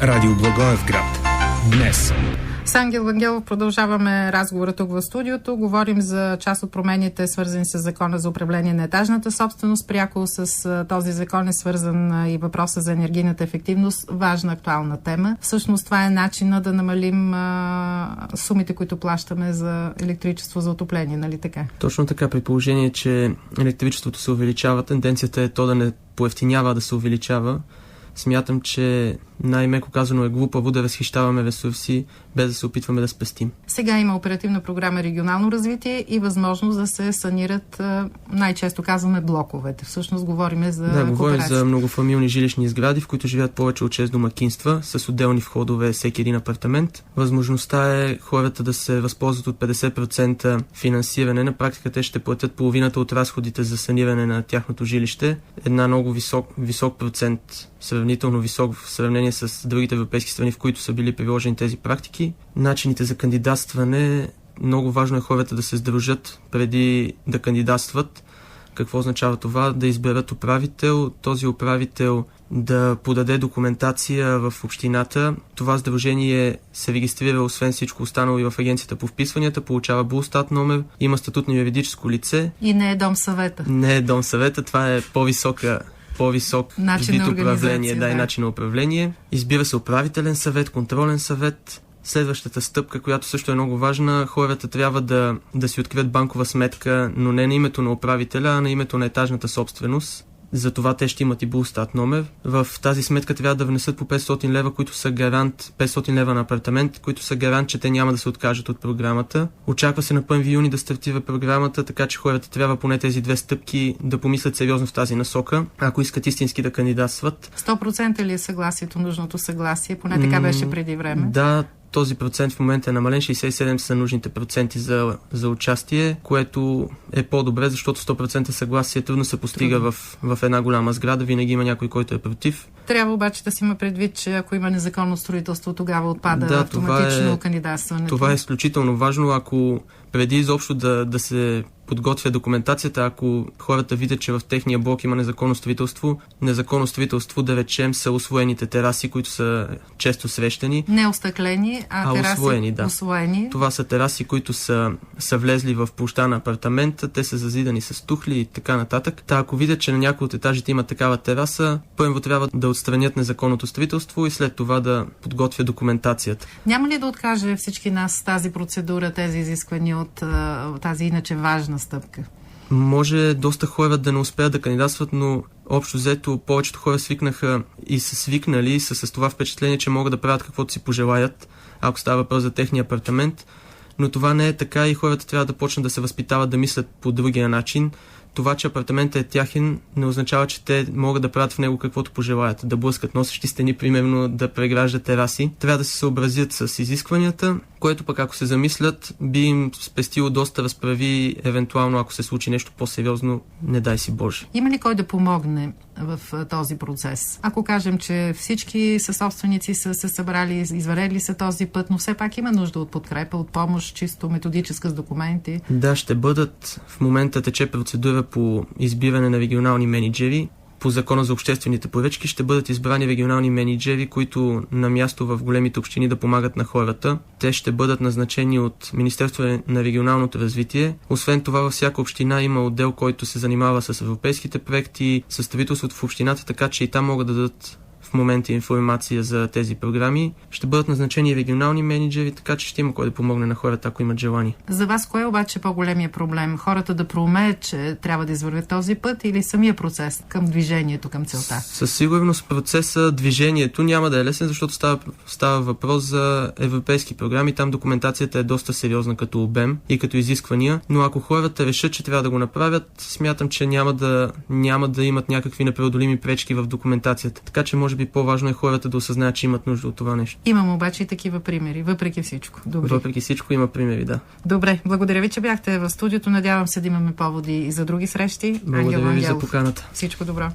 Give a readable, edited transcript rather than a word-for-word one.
Радио Благоевград. Днес. С Ангел Вангелов продължаваме разговора тук в студиото. Говорим за част от промените, свързани с Закона за управление на етажната собственост. Пряко с този закон е свързан и въпроса за енергийната ефективност. Важна актуална тема. Всъщност това е начинът да намалим сумите, които плащаме за електричество за отопление, нали така? Точно така, при положение, че електричеството се увеличава, тенденцията е то да не поевтинява, да се увеличава. Смятам, че най-меко казано е глупаво да разхищаваме ресурси, без да се опитваме да спестим. Сега има оперативна програма регионално развитие и възможност да се санират, най-често казваме, блоковете. Всъщност говорим за кооперация. Да, говорим за многофамилни жилищни сгради, в които живеят повече от 6 домакинства, с отделни входове всеки един апартамент. Възможността е хората да се възползват от 50% финансиране. На практика те ще платят половината от разходите за саниране на тяхното жилище. Една много висок процент, сравнително висок в сравнение с другите европейски страни, в които са били приложени тези практики. Начините за кандидатстване, много важно е хората да се сдружат преди да кандидатстват. Какво означава това? Да изберат управител, този управител да подаде документация в общината. Това сдружение се регистрира освен всичко останало и в агенцията по вписванията, получава БУЛСТАТ номер, има статут на юридическо лице. И не е дом съвета. Не е дом съвета, това е по-висок вид управление, и начин на управление. Избира се управителен съвет, контролен съвет. Следващата стъпка, която също е много важна, хората трябва да си открият банкова сметка, но не на името на управителя, а на името на етажната собственост. Затова те ще имат и БУЛСТАТ номер. В тази сметка трябва да внесат по 500 лева, които са гарант, 500 лева на апартамент, които са гарант, че те няма да се откажат от програмата. Очаква се на 1 юни да стартира програмата, така че хората трябва поне тези две стъпки да помислят сериозно в тази насока, ако искат истински да кандидатстват. 100% ли е съгласието, нужното съгласие? Поне така беше преди време. Да, този процент в момента е намален, 67 са нужните проценти за участие, което е по-добре, защото 100% съгласие трудно се постига в една голяма сграда, винаги има някой, който е против. Трябва обаче да си има предвид, че ако има незаконно строителство, тогава отпада автоматично кандидатстването. Това е изключително важно, ако преди изобщо да се подготвя документацията, ако хората видят, че в техния блок има незаконно строителство, да речем, са усвоените тераси, които са често срещани. Не остъклени, а тераси усвоени, да. Усвоени. Това са тераси, които са влезли в площта на апартамента, те са зазидани с тухли и така нататък. Ако видят, че на някои от етажите има такава тераса, първо трябва да отстранят незаконното строителство и след това да подготвя документацията. Няма ли да откаже всички нас тази процедура, тези изисквания от тази иначе важна стъпка? Може доста хора да не успеят да кандидатстват, но общо взето повечето хора свикнаха и са свикнали и са с това впечатление, че могат да правят каквото си пожелаят, ако става въпрос за техния апартамент. Но това не е така и хората трябва да почнат да се възпитават да мислят по другия начин. Това, че апартаментът е тяхен, не означава, че те могат да правят в него каквото пожелаят. Да блъскат носещи стени, примерно да преграждат тераси. Трябва да се съобразят с изискванията, което пък ако се замислят, би им спестило доста разправи, евентуално ако се случи нещо по-сериозно, не дай си Боже. Има ли кой да помогне в този процес? Ако кажем, че всички съсобственици са се събрали, изварели са този път, но все пак има нужда от подкрепа, от помощ, чисто методическа с документи. Да, ще бъдат. В момента тече процедура по избиране на регионални мениджъри. По Закона за обществените поръчки ще бъдат избрани регионални мениджъри, които на място в големите общини да помагат на хората. Те ще бъдат назначени от Министерството на регионалното развитие. Освен това, във всяка община има отдел, който се занимава с европейските проекти, с строителството в общината, така че и там могат да дадат в момента информация за тези програми. Ще бъдат назначени регионални мениджъри, така че ще има кой да помогне на хората, ако имат желание. За вас кое е обаче по-големия проблем? Хората да проумеят, че трябва да извървят този път или самия процес към движението, към целта? Със сигурност процеса, движението няма да е лесен, защото става въпрос за европейски програми. Там документацията е доста сериозна като обем и като изисквания, но ако хората решат, че трябва да го направят, смятам, че няма да имат някакви непреодолими пречки в документацията. Така че може би по-важно е хората да осъзнаят, че имат нужда от това нещо. Имам обаче и такива примери, въпреки всичко. Добре. Въпреки всичко има примери, да. Добре, благодаря ви, че бяхте в студиото. Надявам се да имаме поводи и за други срещи. Благодаря ви за поканата. Всичко добро.